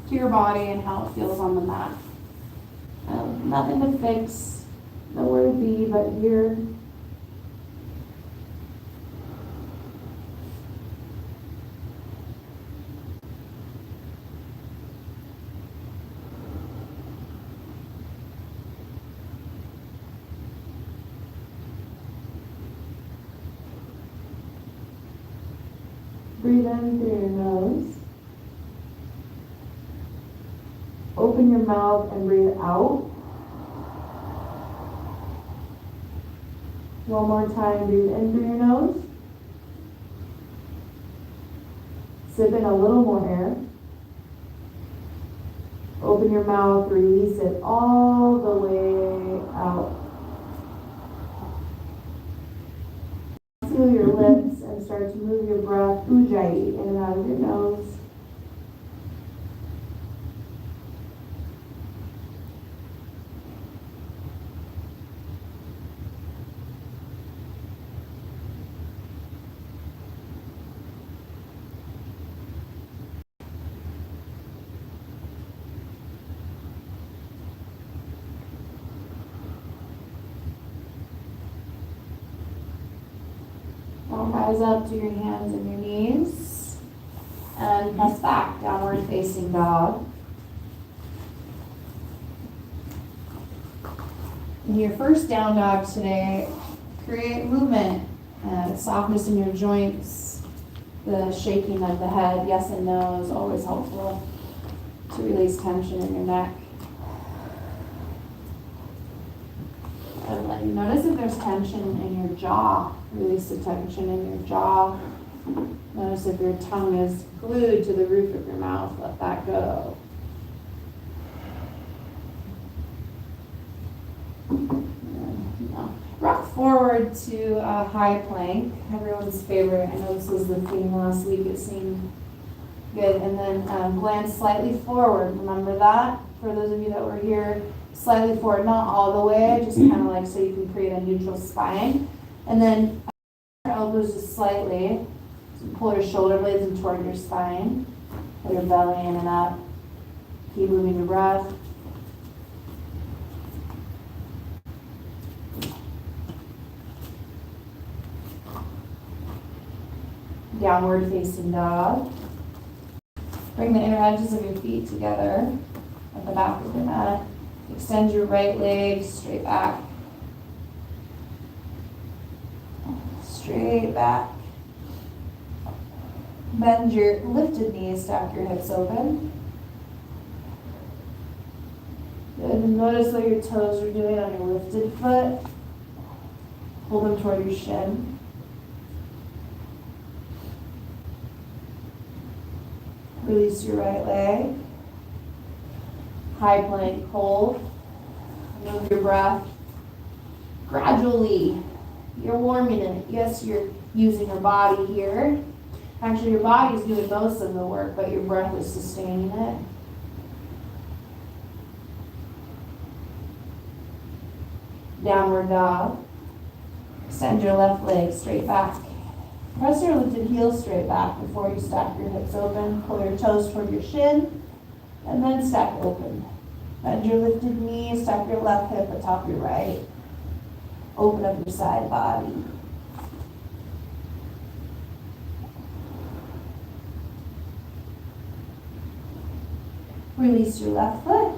to your body and how it feels on the mat. Nothing to fix, nowhere to be but here. Breathe in through your nose. Open your mouth and breathe out. One more time, breathe in through your nose. Sip in a little more air. Open your mouth, release it all the way out. Seal your lips and start to move your breath, ujjayi, in and out of your nose. Now rise up to your hands and your knees and press back, downward facing dog. In your first down dog today, create movement and softness in your joints. The shaking of the head, yes and no, is always helpful to release tension in your neck. And let you notice if there's tension in your jaw. Release the tension in your jaw. Notice if your tongue is glued to the roof of your mouth. Let that go. Rock forward to a high plank. Everyone's favorite. I know this was the theme last week. It seemed good. And then glance slightly forward. Remember that? For those of you that were here, slightly forward, not all the way, just kind of like so you can create a neutral spine. And then your elbows just slightly. So pull your shoulder blades in toward your spine. Pull your belly in and up. Keep moving your breath. Downward facing dog. Bring the inner edges of your feet together at the back of your mat. Extend your right leg straight back. Straight back. Bend your lifted knees, stack your hips open. Good. And notice what your toes are doing on your lifted foot. Hold them toward your shin. Release your right leg. High plank hold. Move your breath. Gradually, you're warming it. Yes, you're using your body here. Actually, your body is doing most of the work, but your breath is sustaining it. Downward dog. Extend your left leg straight back. Press your lifted heels straight back before you stack your hips open. Pull your toes toward your shin, and then stack open. Bend your lifted knee, stack your left hip atop your right. Open up your side body. Release your left foot.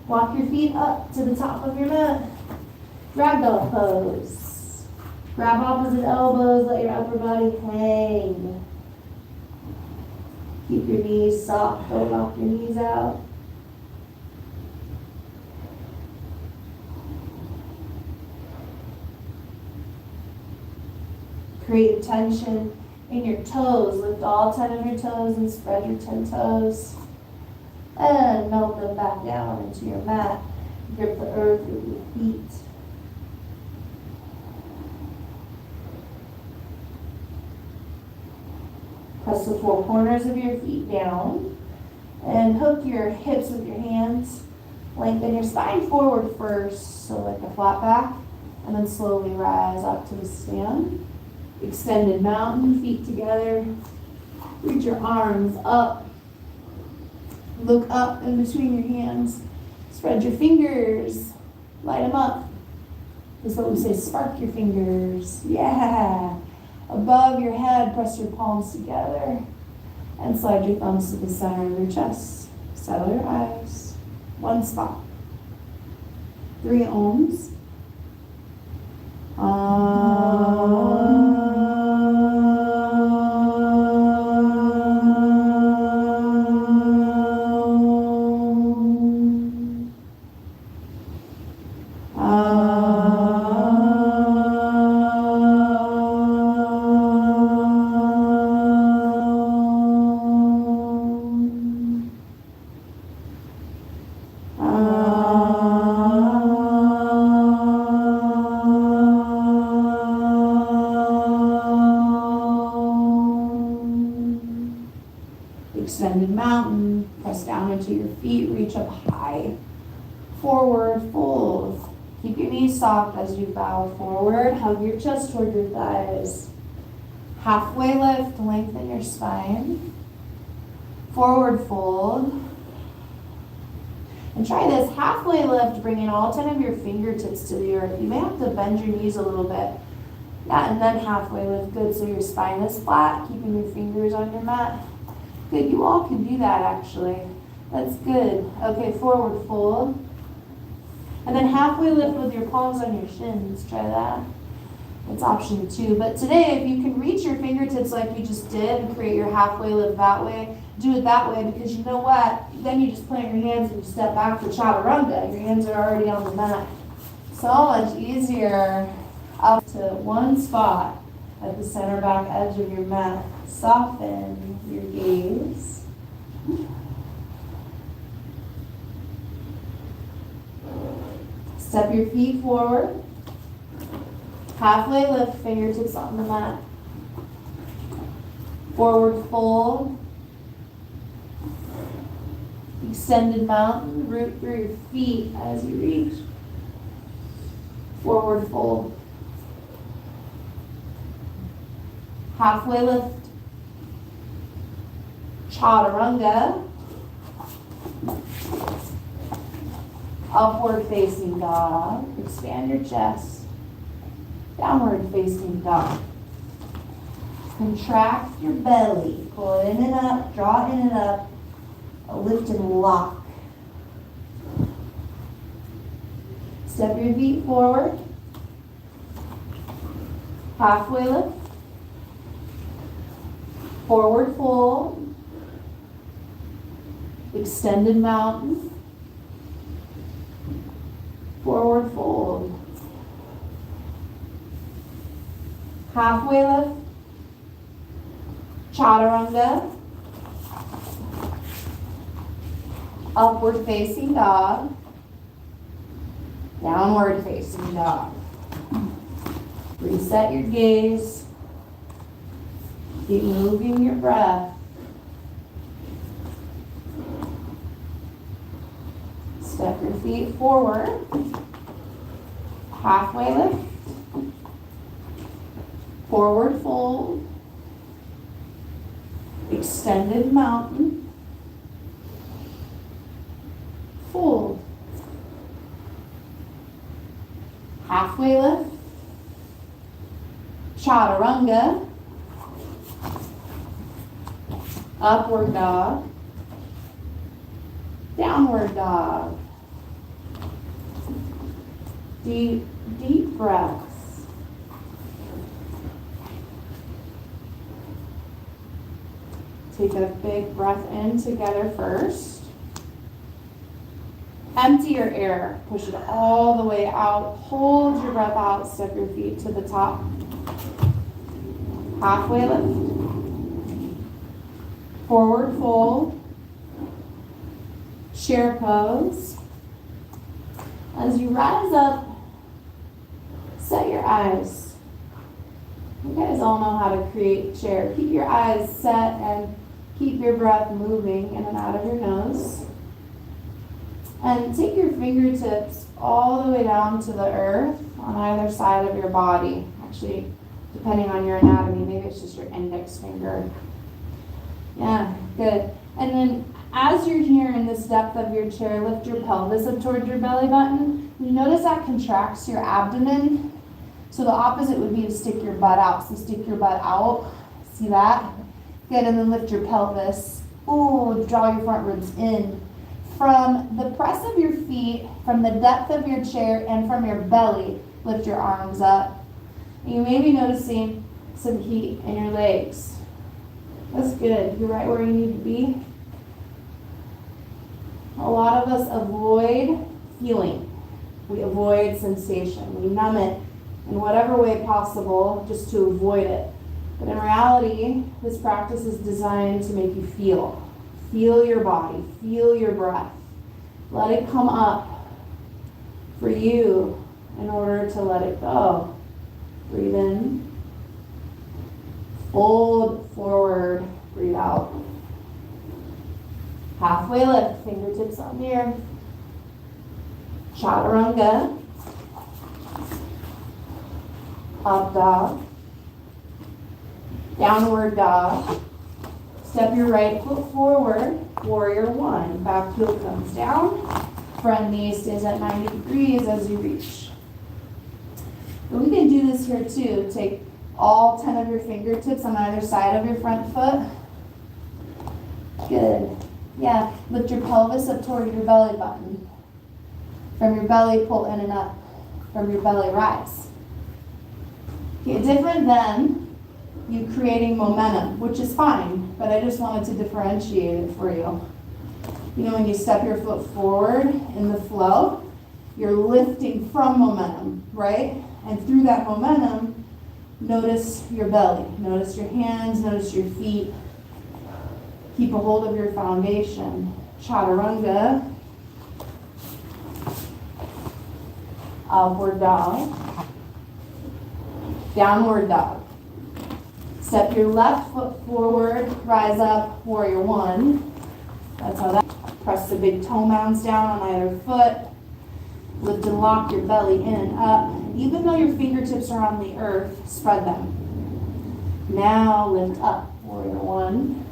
Walk your feet up to the top of your mat. Ragdoll pose. Grab opposite elbows, let your upper body hang. Keep your knees soft, don't knock your knees out. Create tension in your toes. Lift all 10 of your toes and spread your 10 toes. And melt them back down into your mat. Grip the earth with your feet. Press the four corners of your feet down and hook your hips with your hands. Lengthen your spine forward first, so like a flat back, and then slowly rise up to the stand. Extended mountain, feet together. Reach your arms up. Look up in between your hands. Spread your fingers. Light them up. This is what we say, spark your fingers. Yeah. Above your head, press your palms together. And slide your thumbs to the center of your chest. Settle your eyes. One spot. 3 ohms. Extended mountain, press down into your feet, reach up high, forward fold. Keep your knees soft as you bow forward, hug your chest toward your thighs. Halfway lift, lengthen your spine, forward fold. And try this, halfway lift, bringing all 10 of your fingertips to the earth. You may have to bend your knees a little bit. Yeah, and then halfway lift, good, so your spine is flat, keeping your fingers on your mat. Good, you all can do that actually. That's good. Okay, forward fold. And then halfway lift with your palms on your shins. Try that. That's option 2. But today, if you can reach your fingertips like you just did and create your halfway lift that way, do it that way, because you know what? Then you just plant your hands and you step back for chaturanga. Your hands are already on the mat. So much easier. Up to one spot at the center back edge of your mat. Soften your gaze. Step your feet forward. Halfway lift, fingertips on the mat. Forward fold. Extended mountain, root through your feet as you reach. Forward fold. Halfway lift. Chaturanga. Upward facing dog. Expand your chest. Downward facing dog. Contract your belly. Pull it in and up. Draw it in and up. Lift and lock. Step your feet forward. Halfway lift. Forward fold. Extended mountain. Forward fold. Halfway lift. Chaturanga. Upward facing dog. Downward facing dog. Reset your gaze. Keep moving your breath. Step your feet forward. Halfway lift. Forward fold. Extended mountain. Fold. Halfway lift. Chaturanga. Upward dog. Downward dog. Deep, deep breaths. Take a big breath in together first. Empty your air. Push it all the way out. Hold your breath out. Step your feet to the top. Halfway lift. Forward fold. Chair pose. As you rise up, set your eyes. You guys all know how to create chair. Keep your eyes set and keep your breath moving in and out of your nose. And take your fingertips all the way down to the earth on either side of your body. Actually, depending on your anatomy, maybe it's just your index finger. Yeah, good. And then as you're here in this depth of your chair, lift your pelvis up towards your belly button. You notice that contracts your abdomen. So the opposite would be to stick your butt out. So stick your butt out. See that? Good, and then lift your pelvis. Ooh, draw your front ribs in. From the press of your feet, from the depth of your chair, and from your belly, lift your arms up. And you may be noticing some heat in your legs. That's good. You're right where you need to be. A lot of us avoid feeling. We avoid sensation. We numb it in whatever way possible just to avoid it. But in reality, this practice is designed to make you feel. Feel your body. Feel your breath. Let it come up for you in order to let it go. Breathe in. Fold forward. Breathe out. Halfway lift. Fingertips on the earth. Chaturanga. Up dog. Downward dog. Step your right foot forward. Warrior one. Back heel comes down. Front knee stays at 90 degrees as you reach. And we can do this here too. Take all 10 of your fingertips on either side of your front foot. Good. Yeah. Lift your pelvis up toward your belly button. From your belly, pull in and up. From your belly, rise. Okay, different than you creating momentum, which is fine, but I just wanted to differentiate it for you. You know, when you step your foot forward in the flow, you're lifting from momentum, right? And through that momentum, notice your belly. Notice your hands, notice your feet. Keep a hold of your foundation. Chaturanga. Upward dog. Downward dog. Step your left foot forward, rise up, warrior one. That's how that. Press the big toe mounds down on either foot. Lift and lock your belly in and up. Even though your fingertips are on the earth, spread them. Now lift up, warrior one.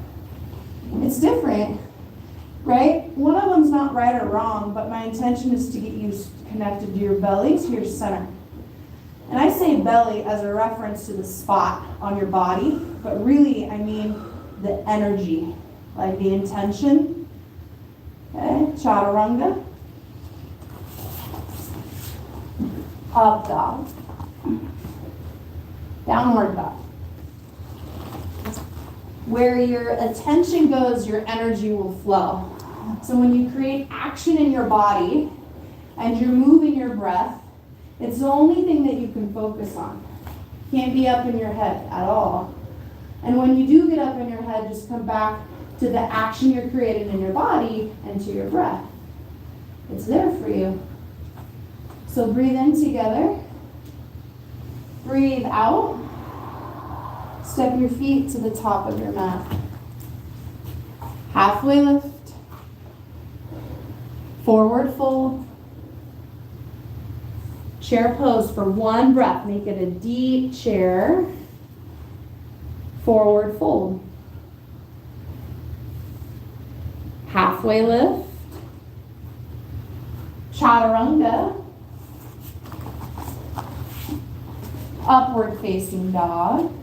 It's different, right? One of them's not right or wrong, but my intention is to get you connected to your belly, to your center. And I say belly as a reference to the spot on your body, but really I mean the energy, like the intention. Okay, chaturanga. Up dog. Downward dog. Where your attention goes, your energy will flow. So when you create action in your body and you're moving your breath, it's the only thing that you can focus on. Can't be up in your head at all. And when you do get up in your head, just come back to the action you're creating in your body and to your breath. It's there for you. So breathe in together. Breathe out. Step your feet to the top of your mat. Halfway lift. Forward fold. Chair pose for one breath. Make it a deep chair. Forward fold. Halfway lift. Chaturanga. Upward facing dog.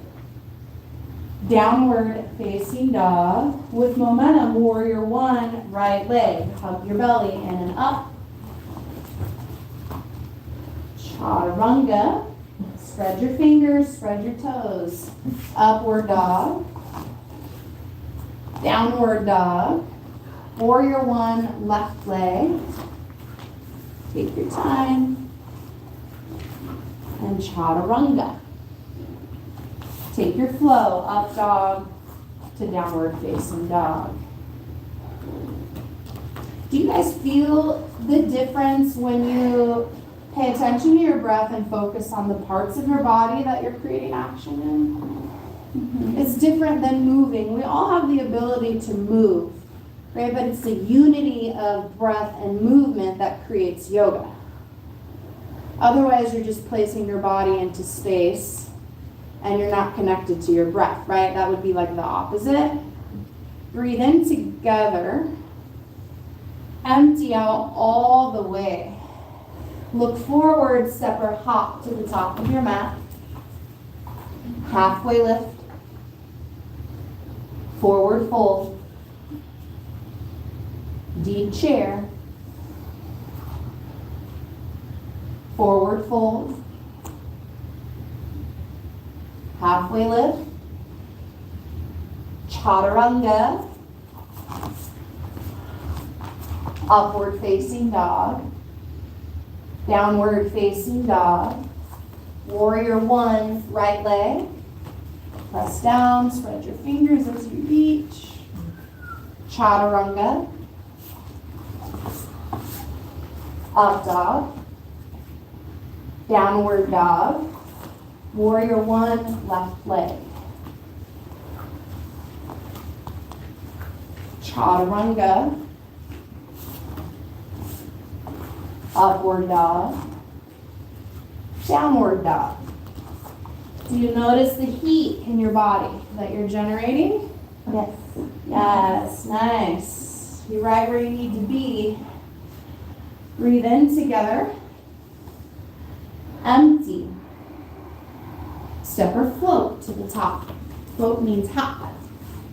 Downward facing dog. With momentum, warrior one, right leg. Hug your belly in and up. Chaturanga. Spread your fingers, spread your toes. Upward dog. Downward dog. Warrior one, left leg. Take your time. And chaturanga. Take your flow, up dog to downward facing dog. Do you guys feel the difference when you pay attention to your breath and focus on the parts of your body that you're creating action in? Mm-hmm. It's different than moving. We all have the ability to move, right? But it's the unity of breath and movement that creates yoga. Otherwise, you're just placing your body into space and you're not connected to your breath, right? That would be like the opposite. Breathe in together. Empty out all the way. Look forward, step or hop to the top of your mat. Halfway lift. Forward fold. Deep chair. Forward fold. Halfway lift. Chaturanga. Upward facing dog. Downward facing dog. Warrior one, right leg. Press down, spread your fingers as you reach. Chaturanga. Up dog. Downward dog. Warrior one, left leg. Chaturanga. Upward dog. Downward dog. Do you notice the heat in your body that you're generating? Yes. Yes, nice. You're right where you need to be. Breathe in together. Empty. Step or float to the top. Float means hop.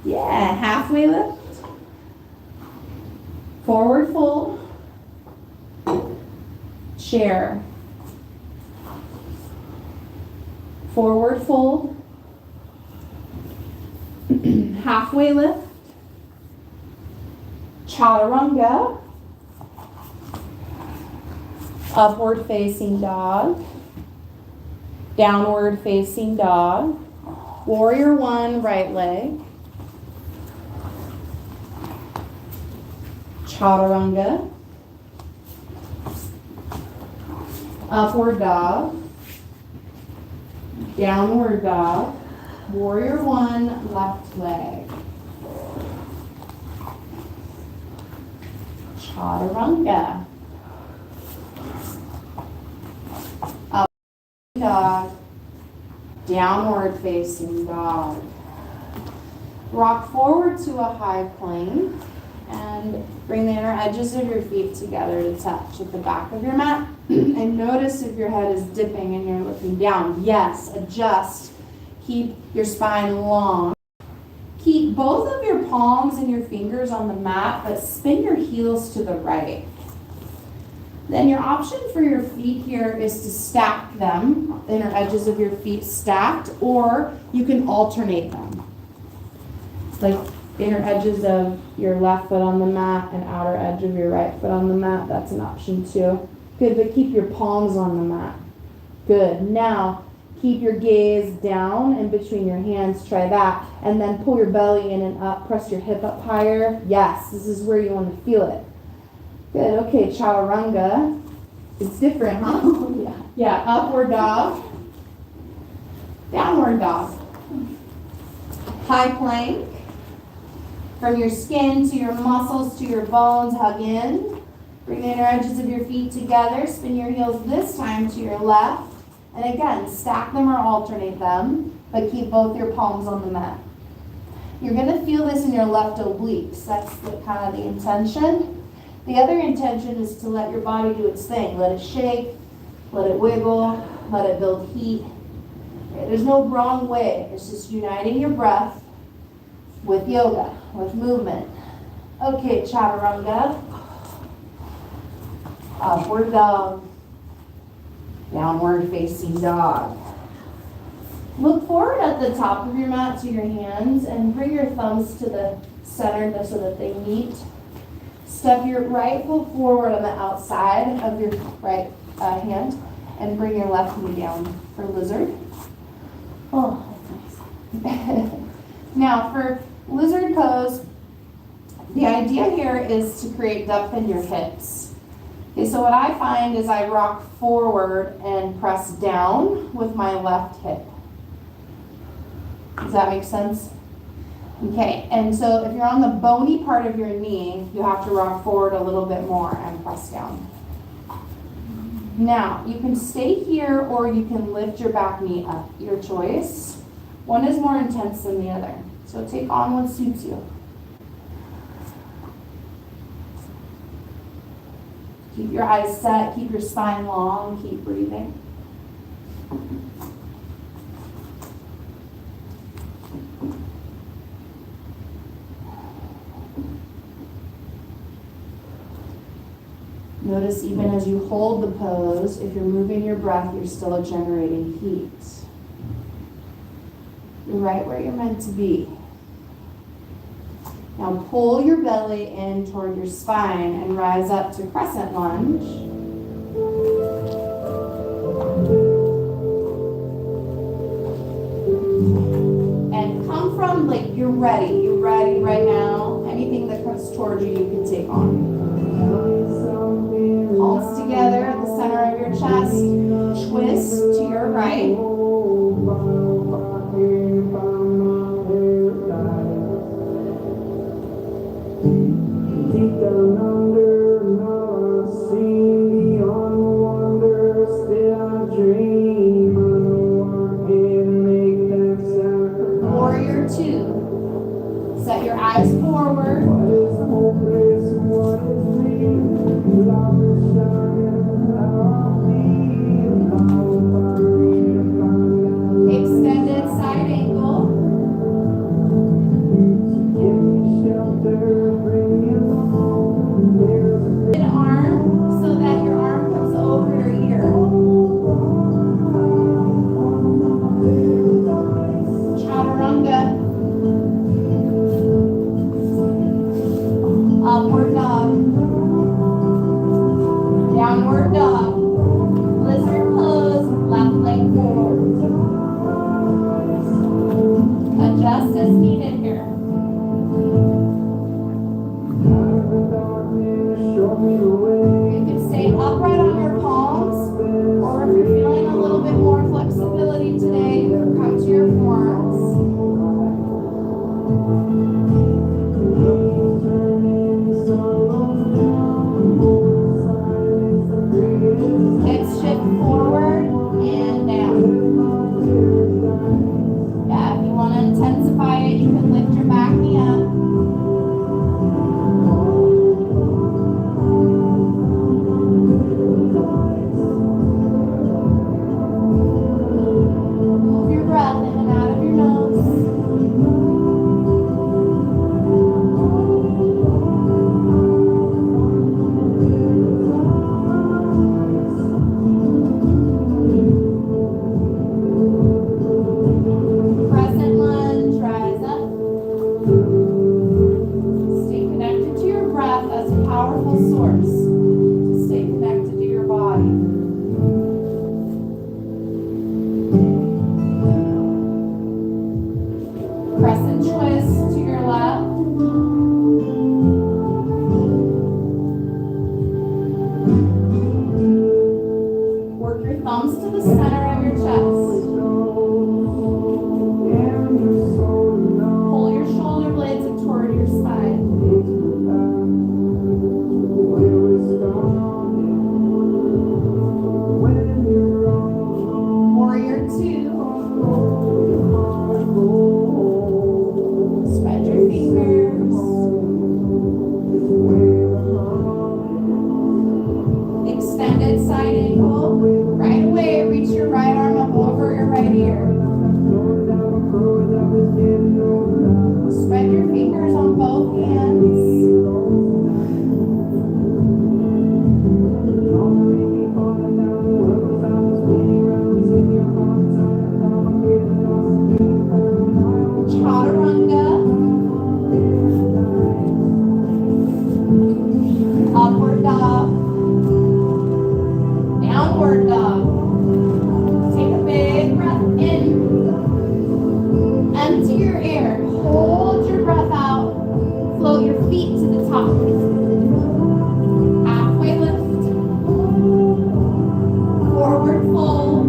Yeah, halfway lift. Forward fold. Chair. Forward fold. Halfway lift. Chaturanga. Upward facing dog. Downward facing dog. Warrior one, right leg. Chaturanga. Upward dog. Downward dog. Warrior one, left leg. Chaturanga. Upward dog. Downward facing dog. Rock forward to a high plane and bring the inner edges of your feet together to touch at the back of your mat. And notice if your head is dipping and you're looking down. Yes, adjust. Keep your spine long. Keep both of your palms and your fingers on the mat, but spin your heels to the right. Then your option for your feet here is to stack them, the inner edges of your feet stacked, or you can alternate them. Like inner edges of your left foot on the mat and outer edge of your right foot on the mat. That's an option too. Good, but keep your palms on the mat. Good. Now, keep your gaze down and between your hands. Try that. And then pull your belly in and up. Press your hip up higher. Yes, this is where you want to feel it. Good. Okay, chaturanga. It's different, huh? Yeah. Yeah, upward dog. Downward dog. High plank. From your skin to your muscles to your bones, hug in. Bring the inner edges of your feet together. Spin your heels this time to your left. And again, stack them or alternate them, but keep both your palms on the mat. You're going to feel this in your left obliques. That's kind of the intention. The other intention is to let your body do its thing. Let it shake, let it wiggle, let it build heat. Okay, there's no wrong way. It's just uniting your breath with yoga, with movement. Okay, chaturanga. Upward dog. Downward facing dog. Look forward at the top of your mat to your hands and bring your thumbs to the center so that they meet. Step your right foot forward on the outside of your right hand and bring your left knee down for lizard. Oh, that's nice. Now for lizard pose, the idea here is to create depth in your hips. Okay, so what I find is I rock forward and press down with my left hip. Does that make sense? Okay, and so if you're on the bony part of your knee, you have to rock forward a little bit more and press down. Now, you can stay here or you can lift your back knee up, your choice. One is more intense than the other, so take on what suits you. Keep your eyes set, keep your spine long, keep breathing. Notice even as you hold the pose, if you're moving your breath, you're still generating heat. You're right where you're meant to be. Now pull your belly in toward your spine and rise up to crescent lunge. And come from like you're ready right now. Anything that comes towards you, you can take on. Palms together at the center of your chest. Twist to your right. Warrior two. Set your eyes forward. Extended side angle. An arm so that your arm comes over your ear. Chaturanga. Upward dog. Downward dog. Lizard pose. Left leg forward. Adjust as needed here. You can stay upright on your palms, or if you're feeling a little bit more flexibility today, come to your forearms. Hips shift forward and down. Yeah, if you want to intensify it, you can lift your back knee up. Move your breath in and out of your nose. Crescent lunge, rise up. Stay connected to your breath as a powerful source to stay connected to your body. Crescent twist to your left. Work your thumbs to the center of your chest. Pull your shoulder blades up toward your spine. Warrior two. Spread your fingers. Extended side angle. Right away, reach your right arm up over your right ear. Spread your fingers on both hands. Chaturanga. Upward dog. Downward dog. Take a big breath in. Empty your air. Hold your breath out. Float your feet to the top. Halfway lift. Forward fold.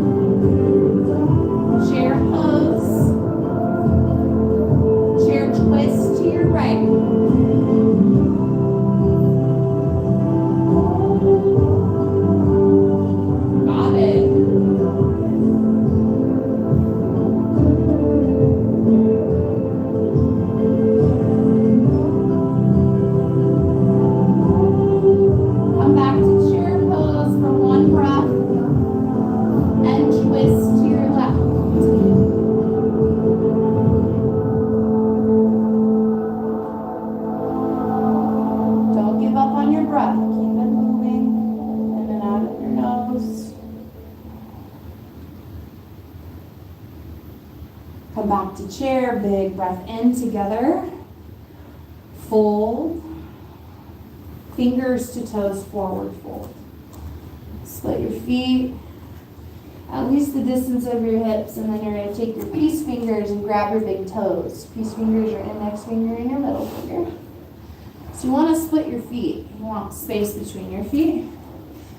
Chair pose. Chair twist to your right. Got it. Come back to chair, big breath in together. Fold. Fingers to toes, forward fold. Split your feet, at least the distance of your hips, and then you're going to take your peace fingers and grab your big toes. Peace fingers, your index finger and your middle finger. So you want to split your feet. You want space between your feet.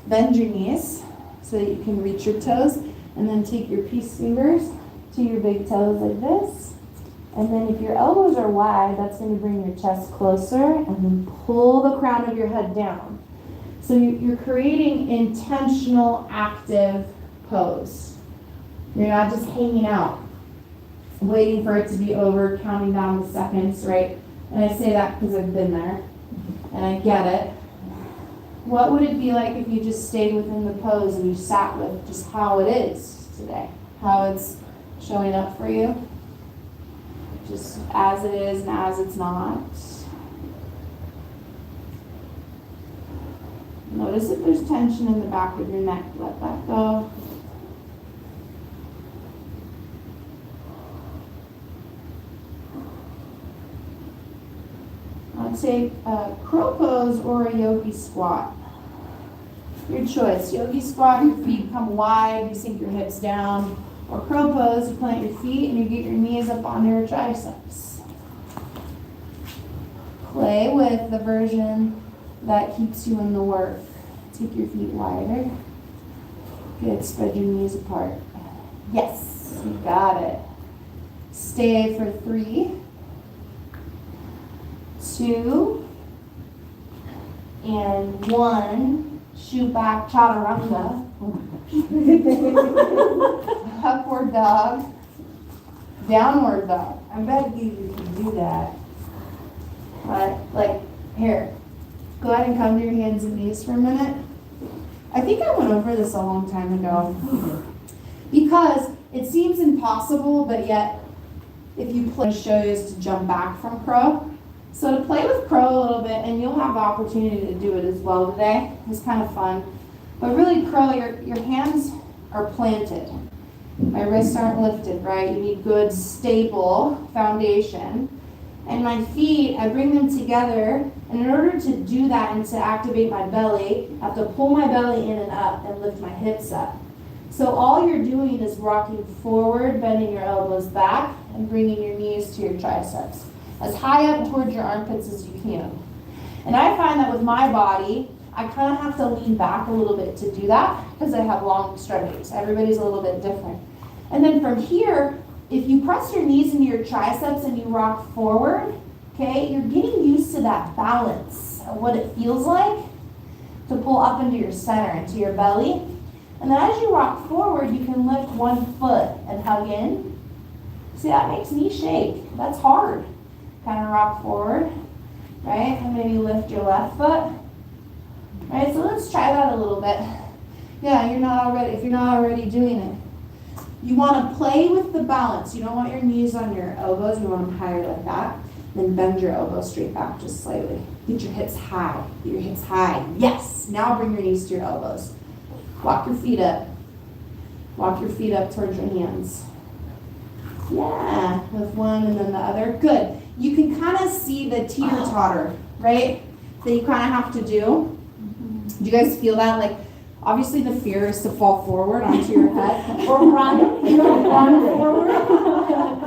Bend your knees so that you can reach your toes, and then take your peace fingers to your big toes like this. And then if your elbows are wide, that's going to bring your chest closer, and then pull the crown of your head down. So you're creating intentional, active pose. You're not just hanging out, waiting for it to be over, counting down the seconds, right? And I say that because I've been there, and I get it. What would it be like if you just stayed within the pose and you sat with just how it is today? How it's showing up for you? Just as it is and as it's not. Notice if there's tension in the back of your neck. Let that go. I'll take a crow pose or a yogi squat. Your choice. Yogi squat, your feet come wide, you sink your hips down. Or crow pose, you plant your feet and you get your knees up onto your triceps. Play with the version that keeps you in the work. Take your feet wider. Good, spread your knees apart. Yes, you got it. Stay for 3, 2, and 1. Shoot back, chaturanga. Upward dog, downward dog. I bet you can do that. Like, here, go ahead and come to your hands and knees for a minute. I think I went over this a long time ago. Because it seems impossible, but yet, if you play, show you is to jump back from crow. So to play with crow a little bit, and you'll have the opportunity to do it as well today. It's kind of fun. But really, crow, your hands are planted. My wrists aren't lifted, right? You need good, stable foundation. And my feet, I bring them together. And in order to do that and to activate my belly, I have to pull my belly in and up and lift my hips up. So all you're doing is rocking forward, bending your elbows back, and bringing your knees to your triceps. As high up towards your armpits as you can. And I find that with my body, I kind of have to lean back a little bit to do that because I have long extremities. Everybody's a little bit different. And then from here, if you press your knees into your triceps and you rock forward, okay, you're getting used to that balance of what it feels like to pull up into your center, into your belly. And then as you rock forward, you can lift one foot and hug in. See, that makes me shake. That's hard. Kind of rock forward, right? And maybe lift your left foot. Right, so let's try that a little bit. Yeah, if you're not already doing it. You want to play with the balance. You don't want your knees on your elbows. You want them higher like that. Then bend your elbows straight back just slightly. Get your hips high. Get your hips high. Yes. Now bring your knees to your elbows. Walk your feet up. Walk your feet up towards your hands. Yeah, with one and then the other. Good. You can kind of see the teeter-totter, right? That you kind of have to do. Do you guys feel that? Like, obviously the fear is to fall forward onto your head. Or run. You don't run forward.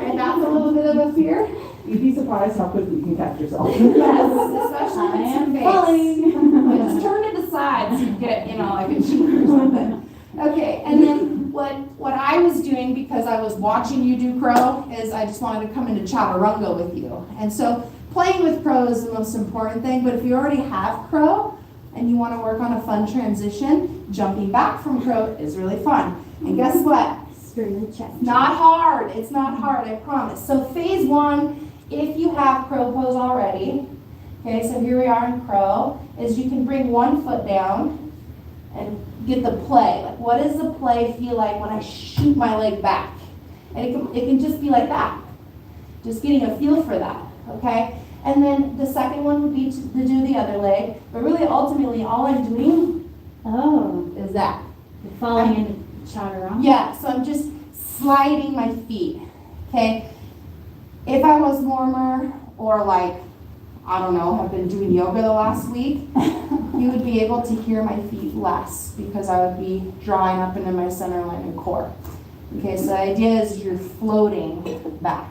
And that's a little bit of a fear. You'd be surprised how quickly you can catch yourself. Yes, especially in face. Just turn to the side so you get, like a cheater or something. Okay, and then what I was doing, because I was watching you do crow, is I just wanted to come into chaturanga with you. And so playing with crow is the most important thing, but if you already have crow and you want to work on a fun transition, jumping back from crow is really fun. And guess what? Not hard. It's not hard, I promise. So phase 1, if you have crow pose already, okay, so here we are in crow, is you can bring one foot down and get the play. Like, what does the play feel like when I shoot my leg back? And it can just be like that. Just getting a feel for that, okay? And then the second one would be to do the other leg. But really, ultimately, all I'm doing is that. You're falling into chaturanga? Yeah, so I'm just sliding my feet. Okay, if I was warmer or like, I don't know, have been doing yoga the last week, you would be able to hear my feet less because I would be drawing up into my center line and core. Okay, so the idea is you're floating back.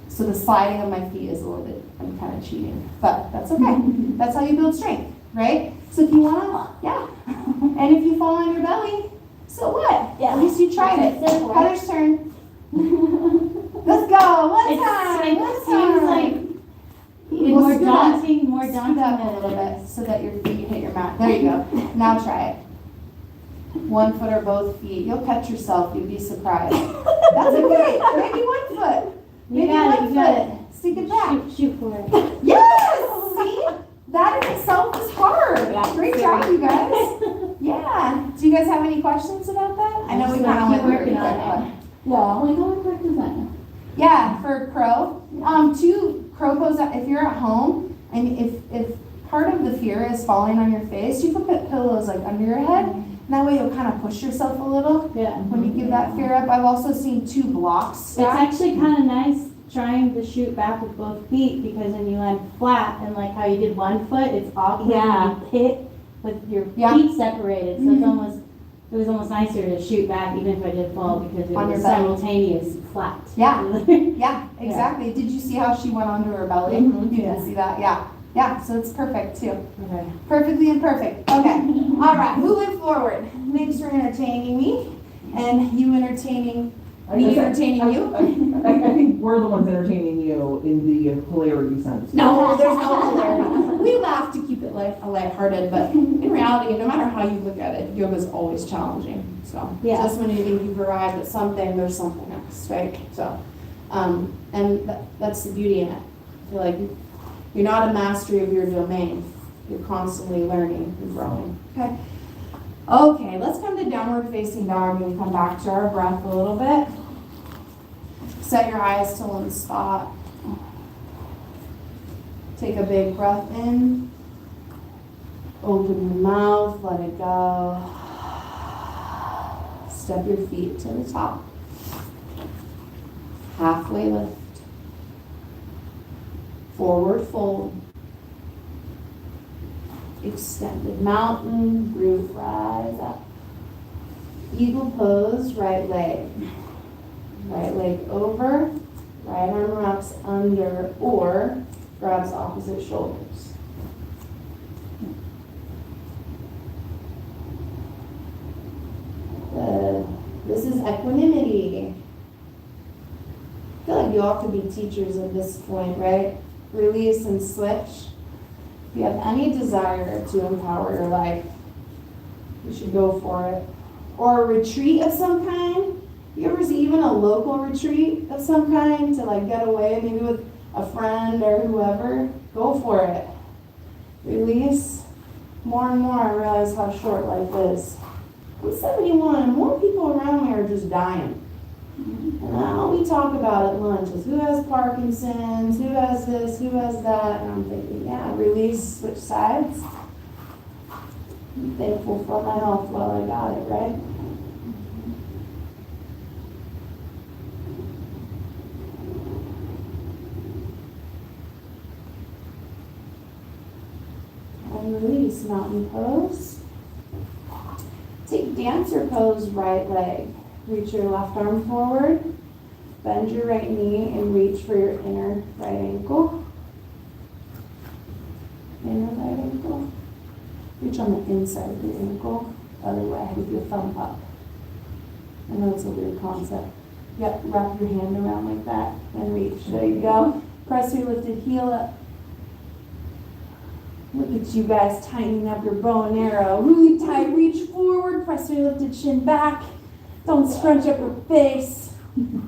So the sliding of my feet is a little bit, I'm kind of cheating, but that's okay. That's how you build strength, right? So if you wanna, yeah. And if you fall on your belly, so what? Yeah. At least you tried it. Heather's turn. Let's go, one time. It seems like more daunting Scoot up a little bit so that your feet hit your mat. There you go. Now try it. One foot or both feet. You'll catch yourself. You'd be surprised. That's okay. Maybe one foot. Maybe one foot. Stick it back. Shoot for it. Yes! See? That in itself is hard. Great job, you guys. Yeah. Do you guys have any questions about that? I know we kind of went through it, but Yeah, like how quick is that? yeah, for crow. Two crow pose. If you're at home and if part of the fear is falling on your face, you can put pillows like under your head. And that way you'll kind of push yourself a little Yeah. when you give that fear up. I've also seen two blocks It's stacked. actually kind of nice trying to shoot back with both feet because when you land flat and like how you did one foot, it's awkward Yeah. when you hit with your Yeah. feet separated. So Mhm. it was almost nicer to shoot back even if I did fall because it On was your belly. simultaneous flat. Yeah. Yeah, exactly. Did you see how she went onto her belly? Mhm. You didn't see that? Yeah. Yeah, so it's perfect too. Okay. Perfectly imperfect. Okay. All right, moving forward. Thanks for entertaining me and you entertaining me entertaining you. I think we're the ones entertaining you in the hilarity sense. No, there's no hilarity. We laugh to keep it lighthearted, but in reality, no matter how you look at it, yoga's always challenging. So Yeah. just when you think you've arrived at something, there's something else, right? So, and that's the beauty in it. I feel like you're not a mastery of your domain. You're constantly learning and growing. Okay. Okay, let's come to downward facing dog and come back to our breath a little bit. Set your eyes to one spot. Take a big breath in. Open your mouth, let it go. Step your feet to the top. Halfway lift. Forward fold. Extended mountain, root rise up. Eagle pose, right leg. Right leg over, right arm wraps under or grabs opposite shoulders. This is equanimity. I feel like you all could be teachers at this point, right? Release and switch. If you have any desire to empower your life, you should go for it. Or a retreat of some kind. You ever see even a local retreat of some kind to like get away, maybe with a friend or whoever? Go for it. Release. More and more I realize how short life is. I'm 71 and more people around me are just dying. And all we talk about at lunch is who has Parkinson's, who has this, who has that. And I'm thinking, yeah, release, switch sides. I'm thankful for my health while I got it, right? And release, mountain pose. Take dancer pose, right leg. Reach your left arm forward. Bend your right knee and reach for your inner right ankle. Inner right ankle. Reach on the inside of your ankle. Other way with your thumb up. I know it's a weird concept. Yep, wrap your hand around like that and reach. There you go. Press your lifted heel up. Look at you guys tightening up your bow and arrow. Really tight. Reach forward. Press your lifted chin back. Don't scrunch up your face.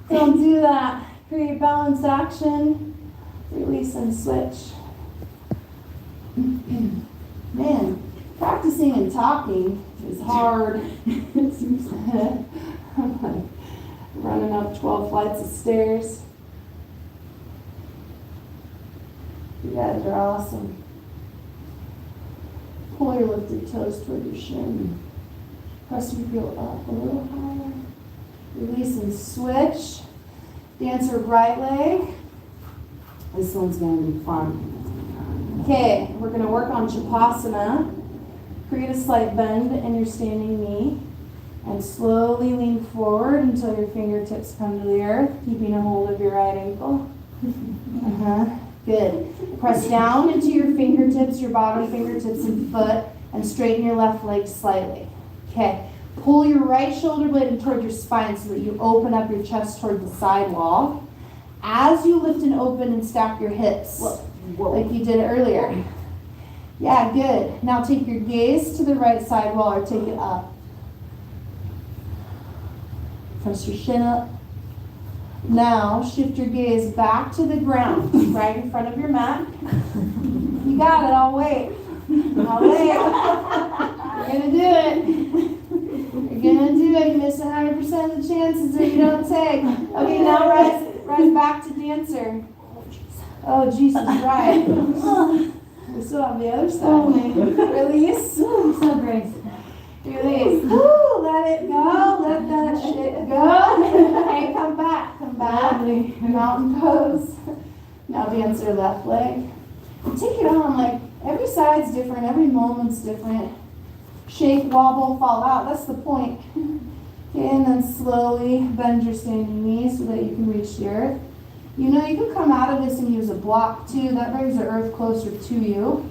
Don't do that. Create balance action. Release and switch. Man, practicing and talking is hard. I'm like running up 12 flights of stairs. You guys are awesome. Pull your lifted toes toward your shin. Press your heel up a little higher. Release and switch. Dancer right leg. This one's gonna be fun. Okay, we're gonna work on Shavasana. Create a slight bend in your standing knee and slowly lean forward until your fingertips come to the earth, keeping a hold of your right ankle. Good. Press down into your fingertips, your bottom fingertips and foot, and straighten your left leg slightly. Okay. Pull your right shoulder blade in toward your spine so that you open up your chest toward the side wall. As you lift and open and stack your hips, like you did earlier. Yeah, good. Now take your gaze to the right side wall or take it up. Press your shin up. Now shift your gaze back to the ground, right in front of your mat. You got it, I'll wait. I'll wait. You're gonna do it. You're gonna do it. You miss 100% of the chances that you don't take. Okay, now rise back to dancer. Oh, Jesus, right. We still have the other side. Release. So great. Release. Woo, let it go. Let that shit go. Hey, come back. Come back. Mountain pose. Now dancer left leg. Take it on. Like, every side's different. Every moment's different. Shake, wobble, fall out. That's the point. Okay, and then slowly bend your standing knee so that you can reach the earth. You know, you can come out of this and use a block too. That brings the earth closer to you.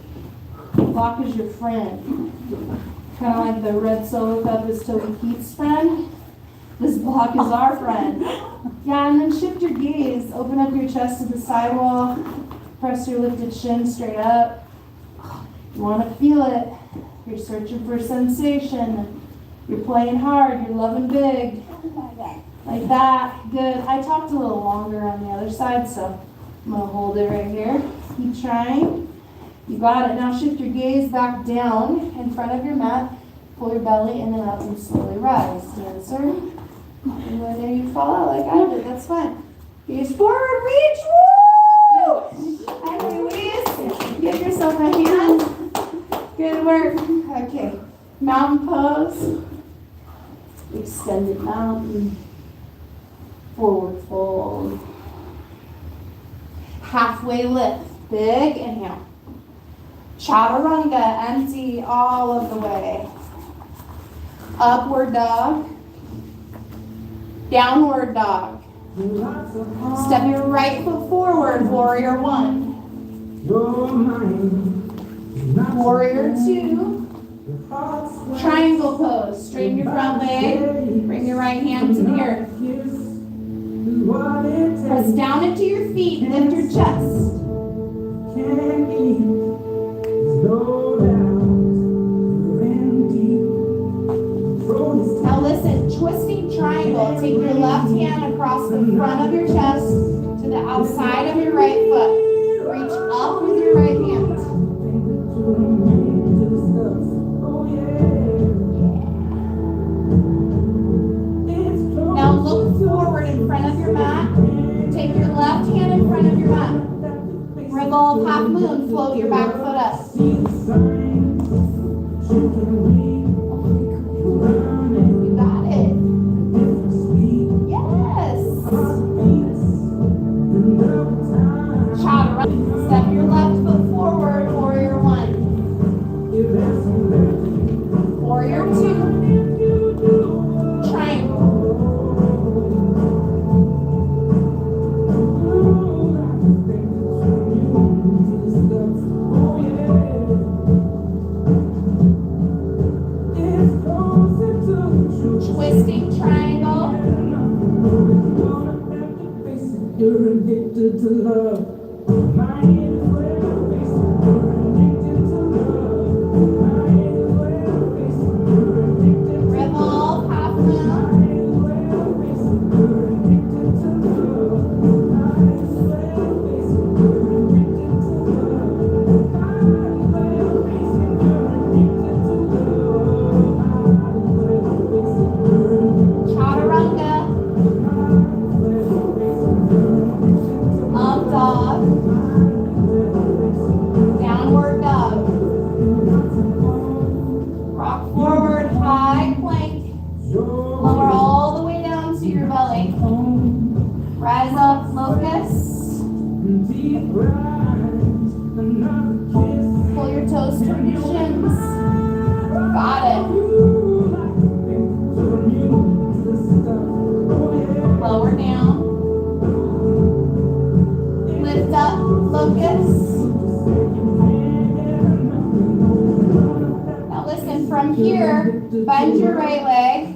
Block is your friend. Kind of like the red solo cup is Toby Keith's friend. This block is our friend. Yeah, and then shift your gaze. Open up your chest to the sidewall. Press your lifted shin straight up. You want to feel it. You're searching for sensation. You're playing hard. You're loving big. Like that. Good. I talked a little longer on the other side, so I'm going to hold it right here. Keep trying. You got it. Now shift your gaze back down in front of your mat. Pull your belly in and up and slowly rise. Dancer. And then you fall out like I did. That's fine. Gaze forward. Reach. Woo! And release. Give yourself a hand. Good work. Okay. Mountain pose. Extended mountain. Forward fold. Halfway lift. Big inhale. Chaturanga. Empty all of the way. Upward dog. Downward dog. Step your right foot forward. Warrior one. Warrior two. Triangle pose. Straighten your front leg. Bring your right hand to the earth. Press down into your feet. Lift your chest. Now listen, twisting triangle. Take your left hand across the front of your chest to the outside of your right foot. Reach up with your right hand. Now look forward in front of your mat. Take your left hand in front of your mat. Revolve half moon, float your back foot up. You got it. Yes. Chaturanga. Step your left foot forward, warrior one. Warrior two. Triangle. Twisting triangle. You're addicted to love. My head is where you're facing. You're addicted to love. My head is where you're facing. You're addicted to Revolve half moon. my head is where you're facing. You're addicted to love. My head is where you're facing. You're addicted to love. My head is where you're facing. You're addicted to love. My head is where you're facing. You're addicted to Chaturanga. Up dog. from here, bend your right leg.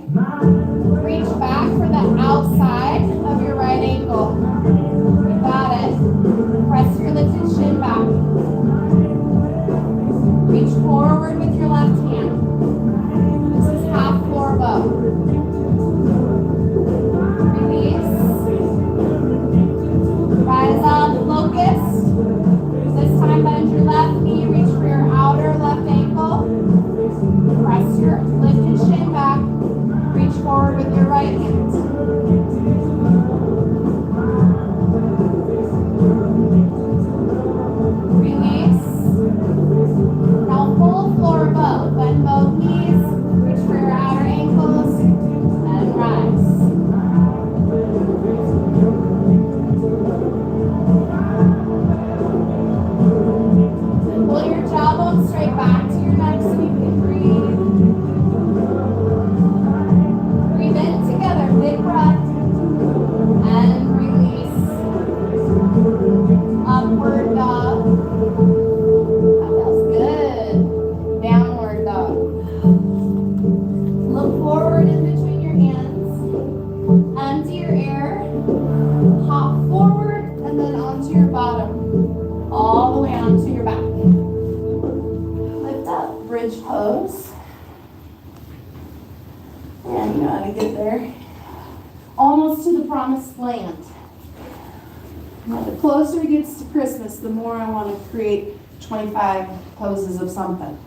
Reach back for the outside of your right ankle. You got it. Press your lifted shin back. Reach forward with your left hand. This is half floor bow. Release. Rise up, locust. This time bend your left knee, reach for your outer left ankle. Press your lifted shin back. Reach forward with your right hand. Release. Now full floor bow. Bend both knees. Reach for your outer ankles. And rise. And pull your jawbone straight back to your neck so you can breathe. Breathe in together, big breath. And release. Upward dog. That feels good. Downward dog. Look forward in between your hands. Empty your air. Hop forward and then onto your bottom. All the way onto your back. Lift up, bridge pose. And you know how to get there. Almost to the promised land. Now, the closer it gets to Christmas, the more I want to create 25 poses of something.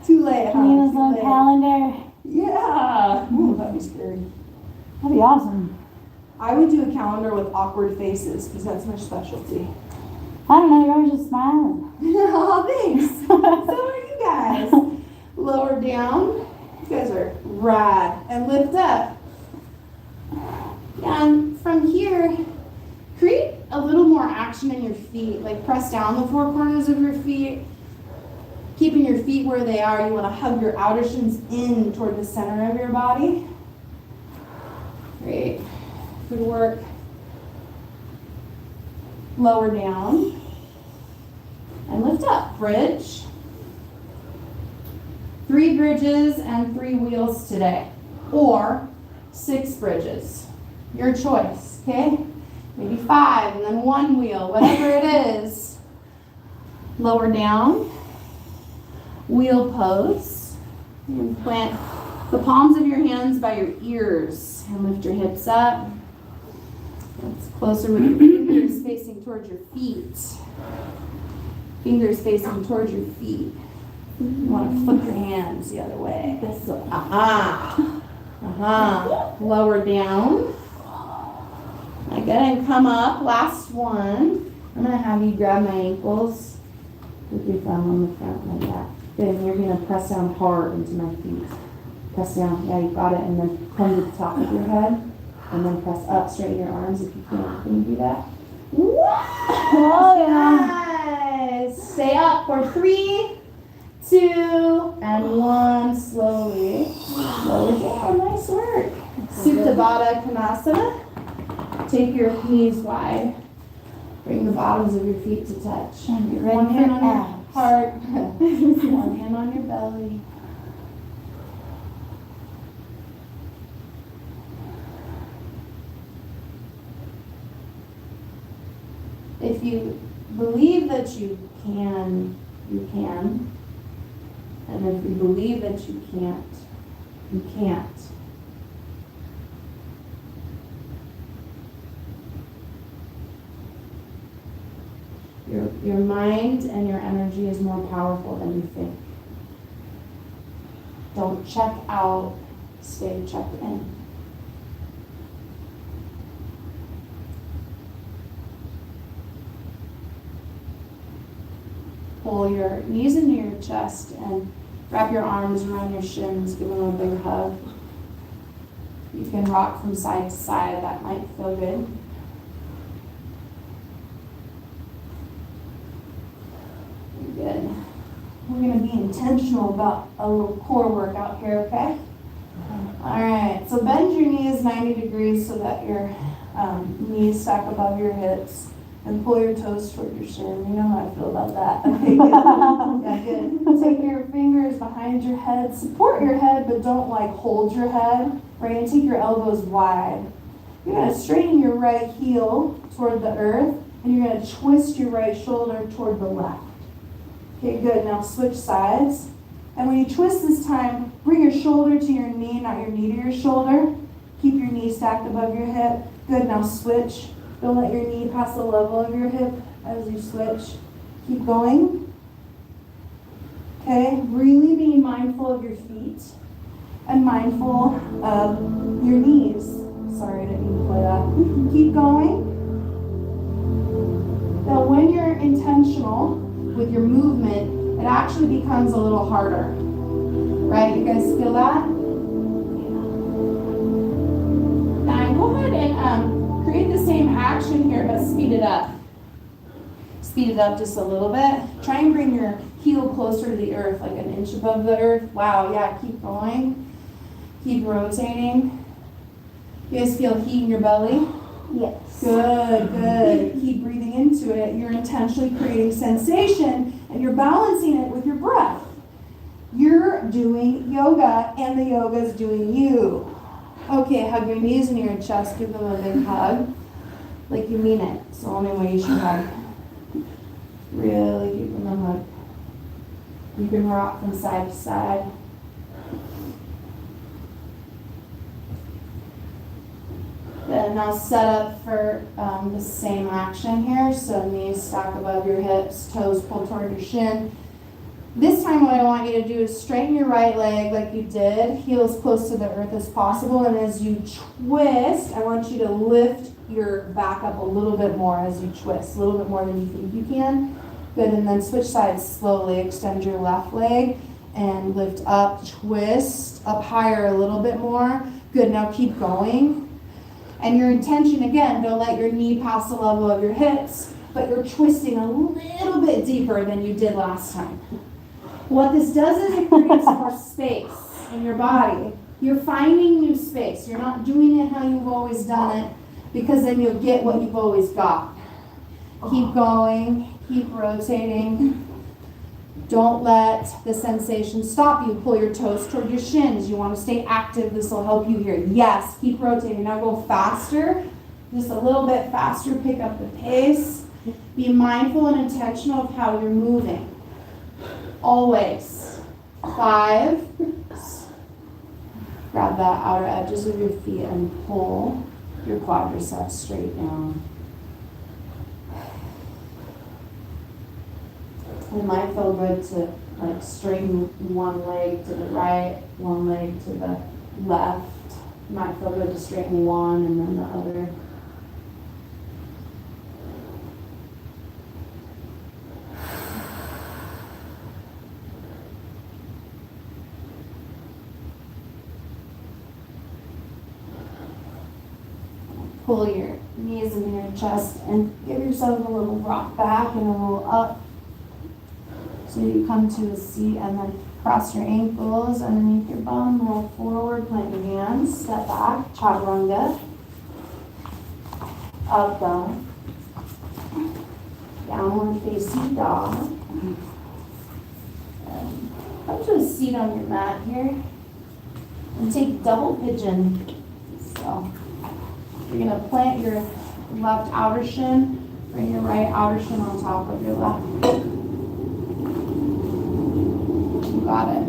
Too late, huh? Nina's Too on late. calendar. Yeah. Ooh, that'd be scary. That'd be awesome. I would do a calendar with awkward faces because that's my specialty. I don't know, you're always just smiling. Oh, thanks. So are you guys. Lower down. You guys are rad. And lift up. And from here, create a little more action in your feet. Like press down the four corners of your feet. Keeping your feet where they are, you want to hug your outer shins in toward the center of your body. Great. Good work. Lower down. And lift up. Bridge. 3 bridges and 3 wheels today. Or 6 bridges. Your choice, okay? Maybe 5 and then 1 wheel, whatever it is. Lower down. Wheel pose. And plant the palms of your hands by your ears and lift your hips up. It's closer with your fingers facing towards your feet. Fingers facing towards your feet. You want to flip your hands the other way. Lower down. Again, and come up. Last one. I'm going to have you grab my ankles with your thumb on the front like that. Good. And you're going to press down hard into my feet. Press down. Yeah, you got it. And then come to the top of your head. And then press up. Straighten your arms if you can. Can you do that? Oh, nice. Stay up for 3, 2, and 1. Slowly. Lower down. Nice work. Supta Baddha Konasana. Take your knees wide. Bring the bottoms of your feet to touch. One hand on your heart. One hand on your belly. If you believe that you can, you can. And if you believe that you can't, you can't. Your mind and your energy is more powerful than you think. Don't check out, stay checked in. Pull your knees into your chest and wrap your arms around your shins, give them a big hug. You can rock from side to side, that might feel good. Good. We're going to be intentional about a little core workout here, okay? All right, so bend your knees 90 degrees so that your knees stack above your hips. And pull your toes toward your shin. You know how I feel about that. Okay, good. Yeah, good. Take your behind your head. Support your head, but don't like hold your head, right? And take your elbows wide. You're gonna straighten your right heel toward the earth, and you're gonna twist your right shoulder toward the left. Okay, good. Now switch sides. And when you twist this time, bring your shoulder to your knee, not your knee to your shoulder. Keep your knee stacked above your hip. Good, now switch. Don't let your knee pass the level of your hip as you switch. Keep going. Okay, really being mindful of your feet and mindful of your knees. Sorry, I didn't mean to play that. Keep going. Now, when you're intentional with your movement, it actually becomes a little harder. Right? You guys feel that? Now, go ahead and create the same action here, but speed it up. Speed it up just a little bit. Try and bring your heel closer to the earth, like an inch above the earth. Wow, yeah, keep going. Keep rotating. You guys feel heat in your belly? Yes. Good, good. Keep breathing into it. You're intentionally creating sensation and you're balancing it with your breath. You're doing yoga and the yoga is doing you. Okay, hug your knees into your chest. Give them a big hug. Like you mean it. It's the only way you should hug. Really give them a hug. You can rock from side to side. Then now set up for the same action here. So knees stack above your hips, toes pull toward your shin. This time what I want you to do is straighten your right leg like you did, heel as close to the earth as possible, and as you twist, I want you to lift your back up a little bit more as you twist, a little bit more than you think you can. Good, and then switch sides slowly, extend your left leg and lift up, twist, up higher a little bit more. Good, now keep going. And your intention, again, don't let your knee pass the level of your hips, but you're twisting a little bit deeper than you did last time. What this does is it creates more space in your body. You're finding new space. You're not doing it how you've always done it, because then you'll get what you've always got. Keep going, keep rotating. Don't let the sensation stop you. Pull your toes toward your shins. You want to stay active. This will help you here. Yes, keep rotating. Now go faster, just a little bit faster. Pick up the pace. Be mindful and intentional of how you're moving. Always. 5. Grab that outer edges of your feet and pull your quadriceps straight down. It might feel good to like straighten one leg to the right, one leg to the left. It might feel good to straighten one and then the other. Pull your knees into your chest and give yourself a little rock back and a little up. So you come to a seat and then cross your ankles underneath your bum, roll forward, plant your hands, step back, chaturanga, up dog, downward facing dog. Come to a seat on your mat here and take double pigeon. So you're going to plant your left outer shin, bring your right outer shin on top of your left. Got it.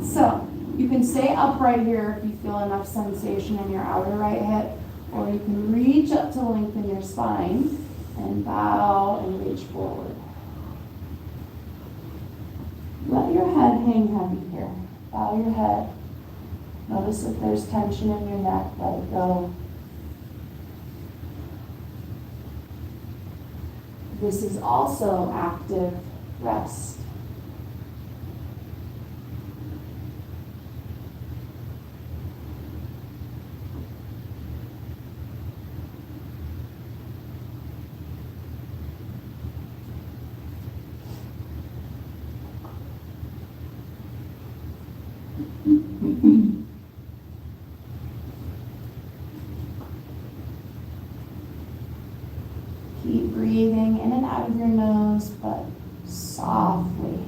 So you can stay upright here if you feel enough sensation in your outer right hip, or you can reach up to lengthen your spine and bow and reach forward. Let your head hang heavy here. Bow your head. Notice if there's tension in your neck, let it go. This is also active rest. Keep breathing in and out of your nose, but softly.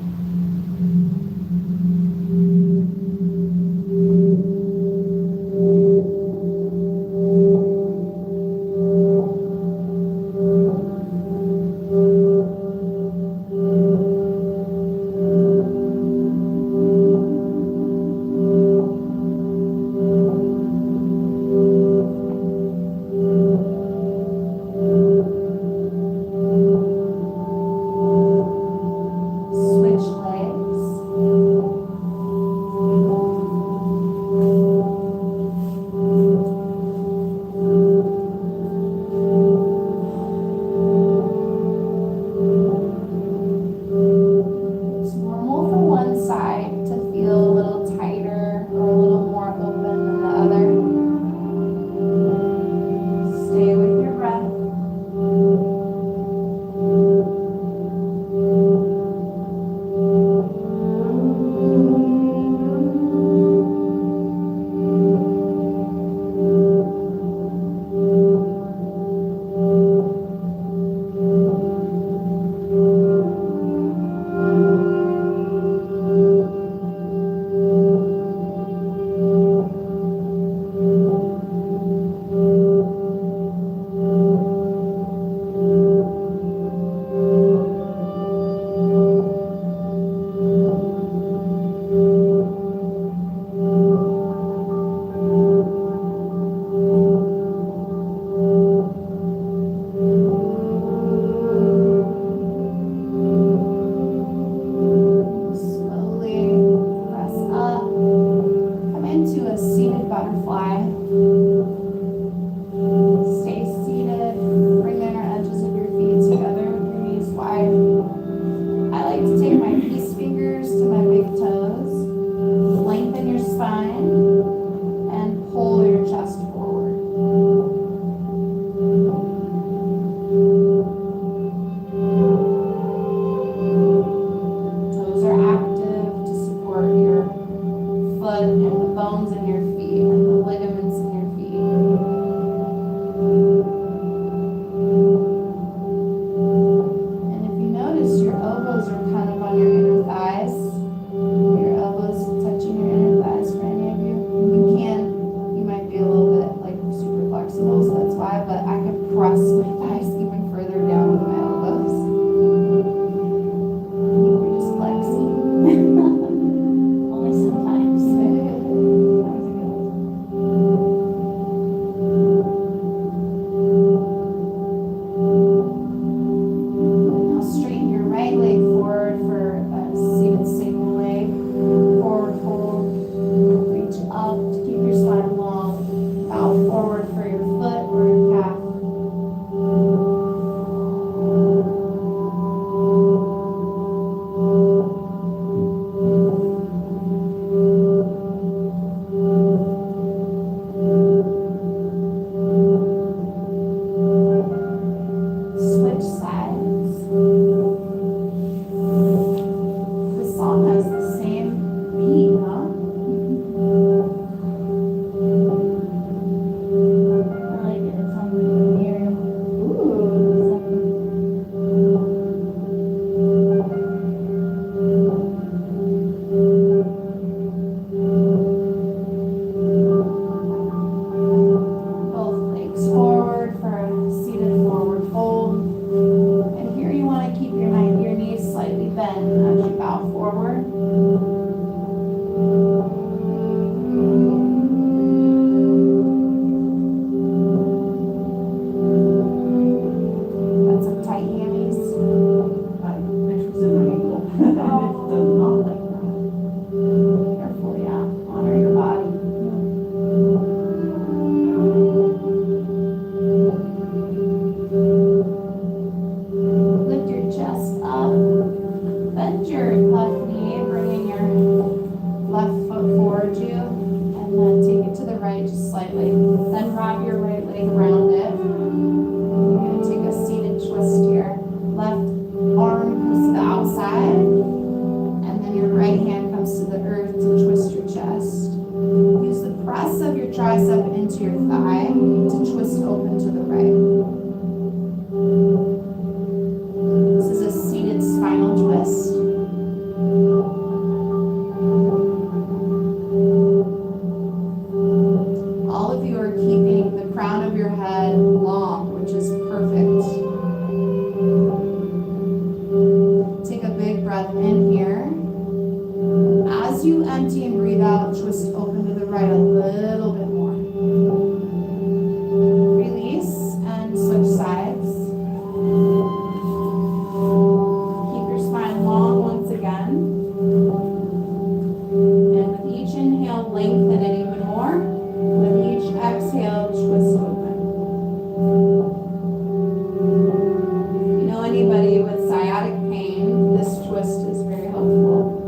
out forward. Got some tight hammies. I twisted my ankle. It does not like that. Careful, yeah. Honor your body. Lift your chest up. Bend your left knee, bringing your left foot forward you, and then take it to the right just slightly. Then wrap your right leg around it. You're going to take a seated twist here. Left arm comes to the outside, and then your right hand comes to the earth to twist your chest. Use the press of your tricep into your thigh to twist open to the right. This is a seated spinal twist. All of you are keeping the crown of your head long, which is perfect. Take a big breath in here. As you empty and breathe out, twist open to the right a little bit more. Release and switch sides. Keep your spine long once again. And with each inhale, lengthen it even more. With each exhale, twist open. If you know anybody with sciatic pain, this twist is very helpful.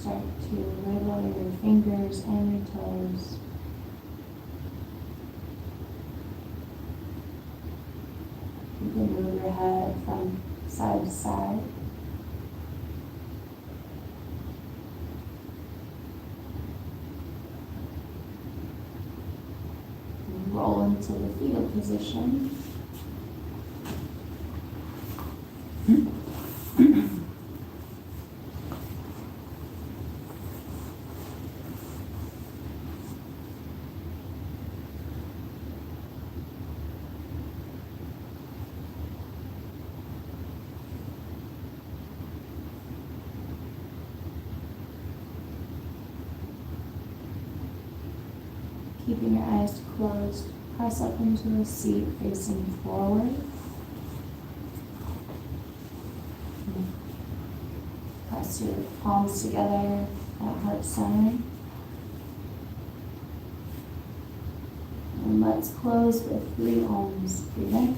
start to wiggle your fingers and your toes. You can move your head from side to side. Roll into the fetal position. Keeping your eyes closed, press up into a seat facing forward. Press your palms together at heart center. And let's close with 3 ohms. Breathe in.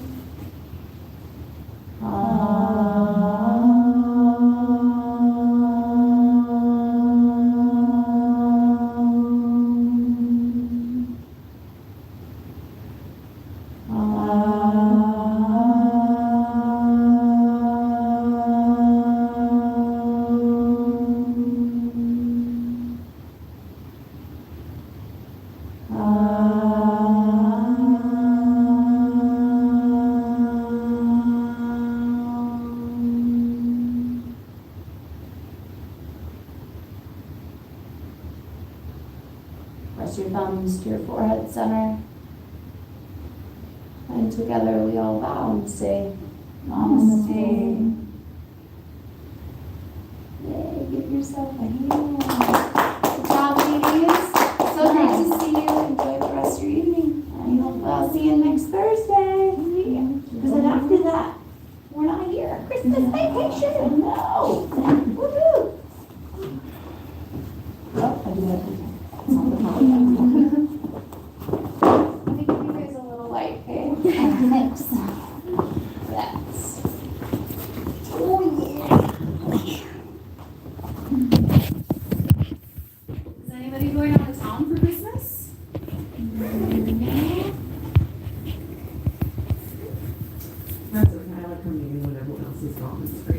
Press your thumbs to your forehead center. And together we all bow and say, Namaste. Yay, give yourself a hand. Good job, ladies. So great to see you. Enjoy the rest of your evening. And hopefully I'll see you next Thursday. Because then after that, we're not here. Christmas vacation. No. Woohoo. Oh, I do that. I think you guys a little light, okay? Thanks. That's. Oh yeah. Is anybody going out of town for Christmas? That's okay. I like coming in when everyone else is gone. It's great.